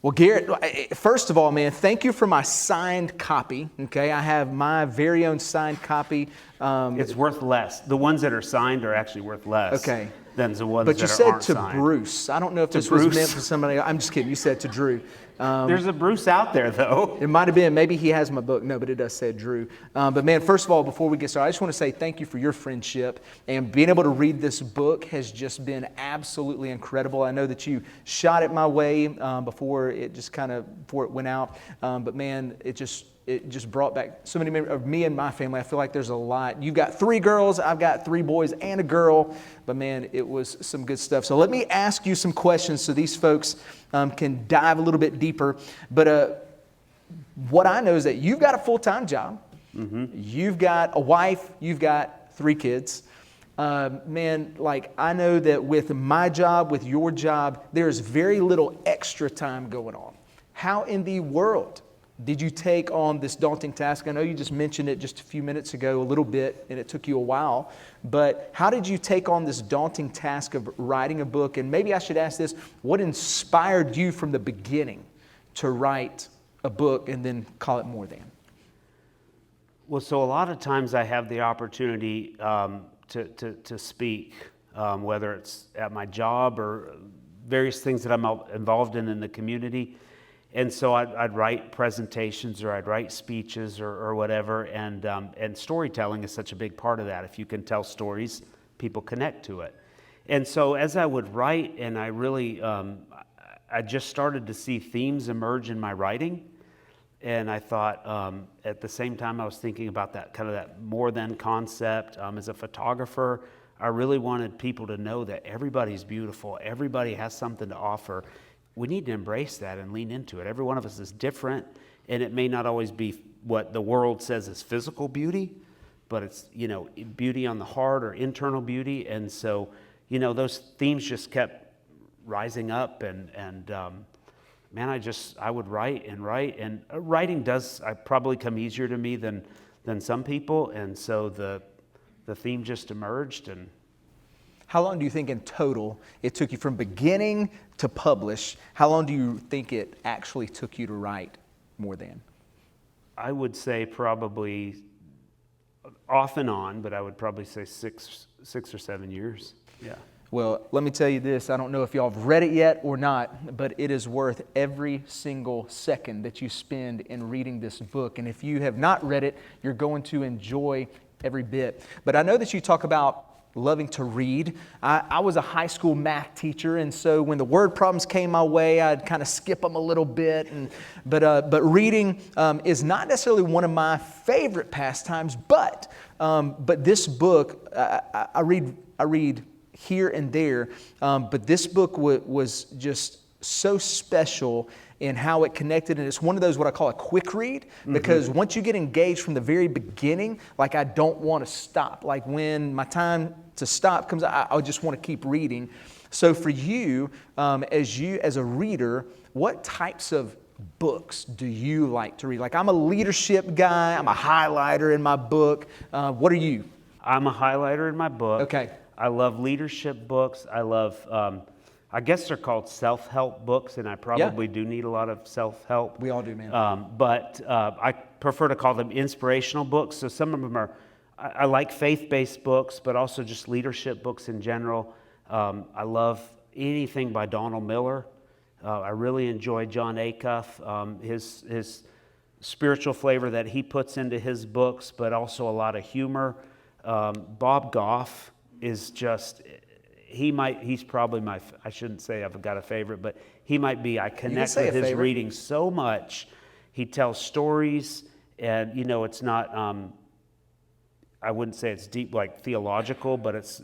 Well, Garrett, first of all, man, thank you for my signed copy. Okay, I have my very own signed copy. It's worth less. The ones that are signed are actually worth less than the ones but you that said aren't to signed. Bruce. I don't know if To this was Bruce? meant for somebody. I'm just kidding. You said to Drew. There's a Bruce out there, though. It might have been. Maybe he has my book. No, but it does say Drew. But man, first of all, before we get started, I just want to say thank you for your friendship. And being able to read this book has just been absolutely incredible. I know that you shot it my way before it went out. But man, it just brought back so many memories of me and my family. I feel like there's a lot. You've got 3 girls. I've got 3 boys and a girl. But man, it was some good stuff. So let me ask you some questions so these folks can dive a little bit deeper. But what I know is that you've got a full-time job. Mm-hmm. You've got a wife. You've got 3 kids. Man, like I know that with my job, with your job, there's very little extra time going on. How in the world did you take on this daunting task? I know you just mentioned it just a few minutes ago, a little bit, and it took you a while. But how did you take on this daunting task of writing a book? And maybe I should ask this, what inspired you from the beginning to write a book and then call it More Than? Well, so a lot of times I have the opportunity to speak, whether it's at my job or various things that I'm involved in the community. And so I'd write presentations or I'd write speeches or whatever, and storytelling is such a big part of that. If you can tell stories, people connect to it. And so as I would write, and I really, I just started to see themes emerge in my writing, and I thought at the same time I was thinking about that kind of that more than concept. As a photographer, I really wanted people to know that everybody's beautiful, everybody has something to offer. We need to embrace that and lean into it. Every one of us is different, and it may not always be what the world says is physical beauty, but it's, beauty on the heart or internal beauty. And so, those themes just kept rising up, and man, I would write, and writing does probably come easier to me than some people, and so the theme just emerged. And how long do you think in total it took you from beginning to publish? How long do you think it actually took you to write More Than? I would say probably off and on, but I would probably say six or 7 years. Yeah. Well, let me tell you this. I don't know if y'all have read it yet or not, but it is worth every single second that you spend in reading this book. And if you have not read it, you're going to enjoy every bit. But I know that you talk about loving to read. I was a high school math teacher, and so when the word problems came my way, I'd kind of skip them a little bit. But reading is not necessarily one of my favorite pastimes. But this book, I read here and there. But this book was just so special in how it connected, and it's one of those what I call a quick read, because once you get engaged from the very beginning, like I don't want to stop. Like when my time to stop comes, I just want to keep reading. So for you, as a reader, what types of books do you like to read? Like I'm a leadership guy, I'm a highlighter in my book. What are you? I'm a highlighter in my book. Okay. I love leadership books. I love I guess they're called self-help books, and I probably do need a lot of self-help. We all do, man. But I prefer to call them inspirational books. So some of them are, I like faith-based books, but also just leadership books in general. I love anything by Donald Miller. I really enjoy John Acuff, his spiritual flavor that he puts into his books, but also a lot of humor. Bob Goff is just... he's probably I shouldn't say I've got a favorite, but he might be, I connect with his reading so much. He tells stories, and it's not, I wouldn't say it's deep like theological, but it's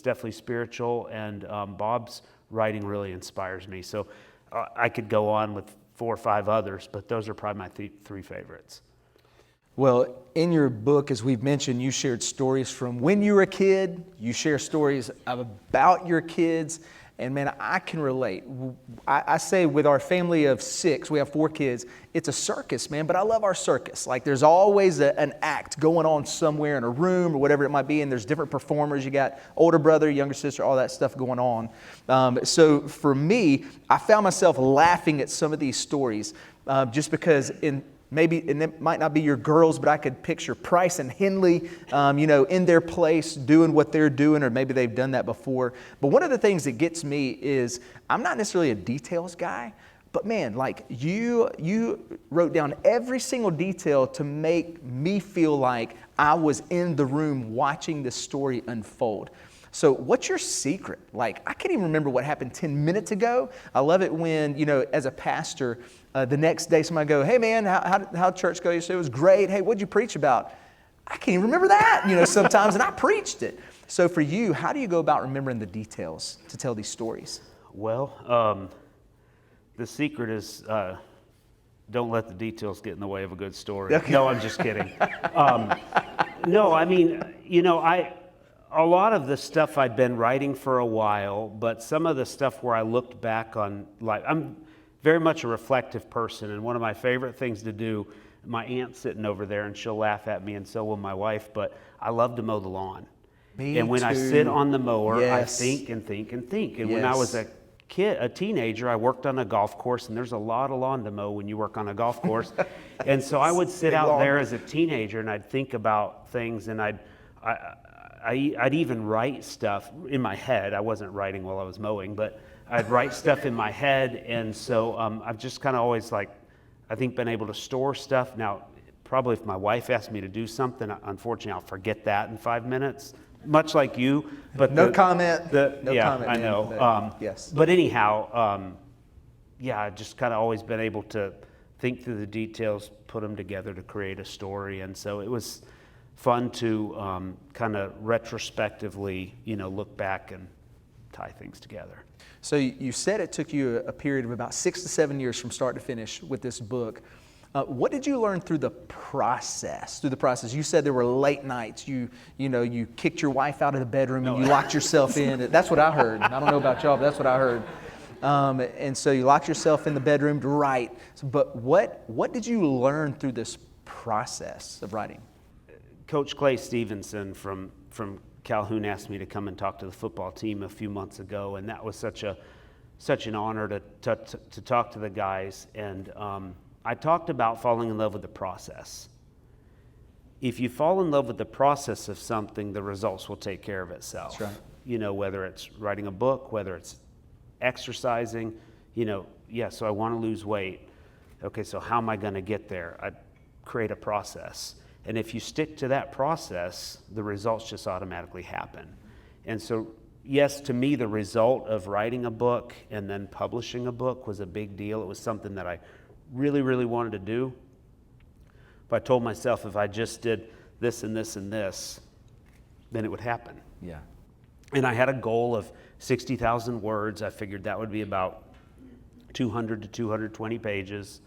definitely spiritual, and Bob's writing really inspires me. So I could go on with 4 or 5 others, but those are probably my 3 favorites. Well, in your book, as we've mentioned, you shared stories from when you were a kid. You share stories about your kids And man, I can relate. I say with our family of 6, we have 4 kids, it's a circus, man, but I love our circus. Like there's always an act going on somewhere in a room or whatever it might be, and there's different performers. You got older brother, younger sister, all that stuff going on. So for me, I found myself laughing at some of these stories just because and it might not be your girls, but I could picture Price and Henley, in their place doing what they're doing, or maybe they've done that before. But one of the things that gets me is I'm not necessarily a details guy, but man, like you wrote down every single detail to make me feel like I was in the room watching this story unfold. So what's your secret? Like, I can't even remember what happened 10 minutes ago. I love it when, as a pastor, the next day somebody go, hey man, how'd church go yesterday? It was great. Hey, what'd you preach about? I can't even remember that, sometimes, and I preached it. So for you, how do you go about remembering the details to tell these stories? Well, the secret is don't let the details get in the way of a good story. Okay. No, I'm just kidding. No, I mean, a lot of the stuff I'd been writing for a while, but some of the stuff where I looked back on life, I'm very much a reflective person, and one of my favorite things to do, my aunt's sitting over there and she'll laugh at me and so will my wife, but I love to mow the lawn. And when I sit on the mower, yes. I think and think and think. And yes. when I was a teenager, I worked on a golf course, and there's a lot of lawn to mow when you work on a golf course. And so I would sit out there as a teenager and I'd think about things, and I'd even write stuff in my head. I wasn't writing while I was mowing, but I'd write stuff in my head. And so I've just kind of always been able to store stuff. Now, probably if my wife asked me to do something, unfortunately, I'll forget that in 5 minutes, much like you. But no comment. I know. But, yes. But anyhow, I've just kind of always been able to think through the details, put them together to create a story. And so it was fun to kind of retrospectively, look back and tie things together. So you said it took you a period of about 6 to 7 years from start to finish with this book. What did you learn through the process? You said there were late nights. You kicked your wife out of the bedroom and you locked yourself in. That's what I heard. I don't know about y'all, but that's what I heard. And so you locked yourself in the bedroom to write. But what did you learn through this process of writing? Coach Clay Stevenson from Calhoun asked me to come and talk to the football team a few months ago, and that was such an honor to talk to the guys. And I talked about falling in love with the process. If you fall in love with the process of something, the results will take care of itself. That's right. Whether it's writing a book, whether it's exercising, so I want to lose weight. Okay, so how am I going to get there? I create a process. And if you stick to that process, the results just automatically happen. And so, yes, to me, the result of writing a book and then publishing a book was a big deal. It was something that I really, really wanted to do. But I told myself if I just did this and this and this, then it would happen. Yeah. And I had a goal of 60,000 words. I figured that would be about 200 to 220 pages.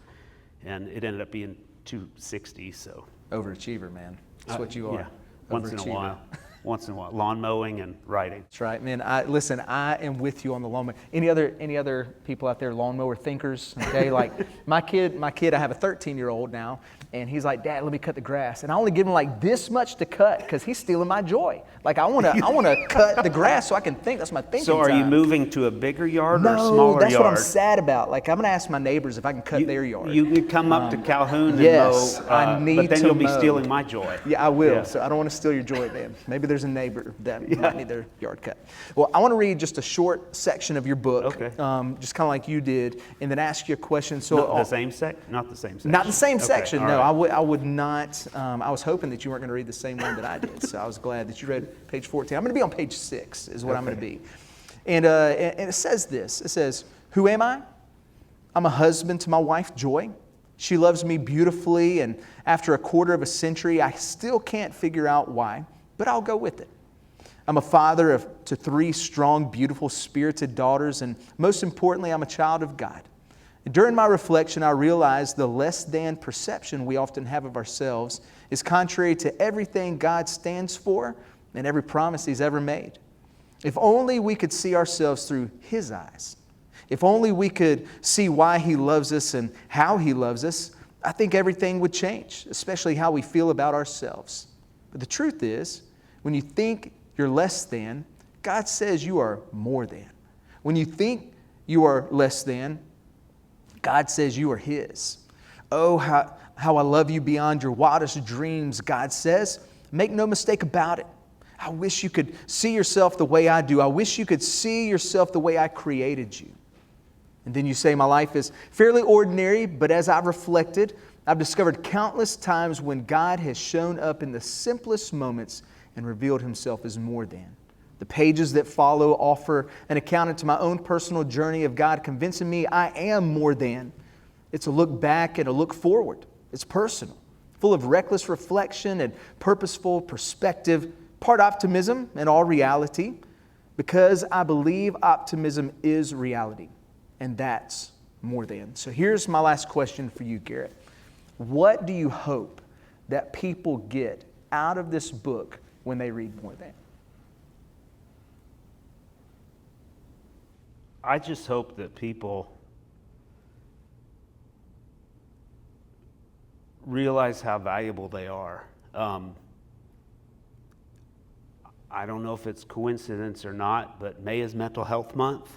And it ended up being 260, so... Overachiever, man. That's what you are. Yeah. Once in a while. Lawn mowing and writing. That's right, man. I am with you on the lawnmower. Any other people out there, lawnmower thinkers? Okay, like my kid, I have a 13-year-old now, and he's like, Dad, let me cut the grass. And I only give him like this much to cut because he's stealing my joy. Like I want to cut the grass so I can think. That's my thinking So are time. you moving to a bigger yard or a smaller No, that's yard? what I'm sad about. Like I'm going to ask my neighbors if I can cut their yard. You could come up to Calhoun and yes, mow, I need but then to you'll be mow. stealing my joy. Yeah, I will. Yeah. So I don't want to steal your joy, man. Maybe there's a neighbor that might need their yard cut. Well, I want to read just a short section of your book, okay. Just kind of like you did, and then ask you a question. So Not the same section? Not the same Okay, section. all No, right. I would not. I was hoping that you weren't going to read the same one that I did. So I was glad that you read page 14. I'm going to be on page 6 is what I'm going to be. And it says this. It says, who am I? I'm a husband to my wife, Joy. She loves me beautifully, and after a quarter of a century, I still can't figure out why, but I'll go with it. I'm a father to 3 strong, beautiful, spirited daughters, and most importantly, I'm a child of God. And during my reflection, I realized the less than perception we often have of ourselves is contrary to everything God stands for and every promise He's ever made. If only we could see ourselves through His eyes. If only we could see why He loves us and how He loves us, I think everything would change, especially how we feel about ourselves. But the truth is, when you think you're less than, God says you are more than. When you think you are less than, God says you are His. Oh, how I love you beyond your wildest dreams, God says. Make no mistake about it. I wish you could see yourself the way I do. I wish you could see yourself the way I created you. And then you say, my life is fairly ordinary, but as I've reflected, I've discovered countless times when God has shown up in the simplest moments and revealed Himself as more than. The pages that follow offer an account into my own personal journey of God convincing me I am more than. It's a look back and a look forward. It's personal, full of reckless reflection and purposeful perspective, part optimism and all reality, because I believe optimism is reality, and that's more than. So here's my last question for you, Garrett. What do you hope that people get out of this book when they read More Than? I just hope that people realize how valuable they are. I don't know if it's coincidence or not, but May is Mental Health Month.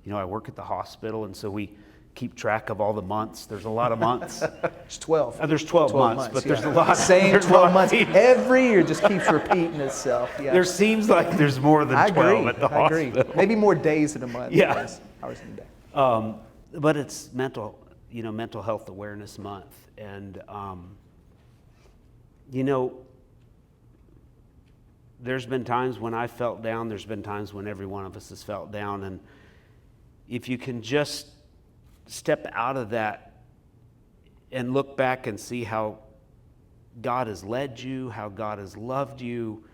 You know, I work at the hospital, and so we keep track of all the months. There's a lot of months. There's 12. There's 12 months, but there's a lot. Same 12 months. Every year just keeps repeating itself. Yeah. There seems like there's more than 12 at the hospital. Agree. Maybe more days in a month. Yeah. Yes, hours in a day. But it's mental health awareness month. And, there's been times when I felt down. There's been times when every one of us has felt down. And if you can just step out of that and look back and see how God has led you, how God has loved you,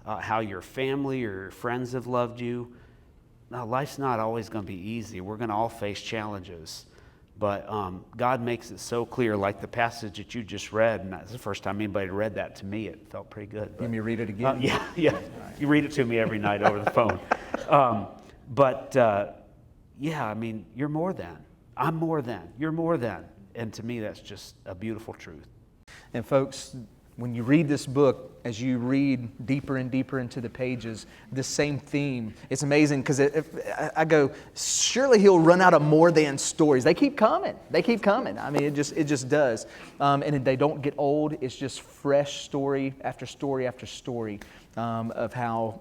how your family or your friends have loved you. Now, life's not always going to be easy. We're going to all face challenges. But God makes it so clear, like the passage that you just read, and that's the first time anybody read that to me. It felt pretty good. Let me read it again? Yeah. Right. You read it to me every night over the phone. I mean, you're more than. I'm more than. You're more than. And to me, that's just a beautiful truth. And folks, when you read this book, as you read deeper and deeper into the pages, this same theme, it's amazing because I go, surely he'll run out of more than stories. They keep coming. I mean, it just does. And they don't get old. It's just fresh story after story after story of how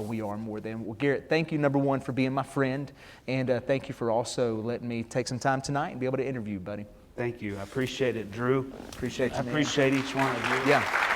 we are more than. Well, Garrett, thank you, number one, for being my friend. And thank you for also letting me take some time tonight and be able to interview you, buddy. Thank you. I appreciate it, Drew. Appreciate you, man. I appreciate each one of you. Yeah.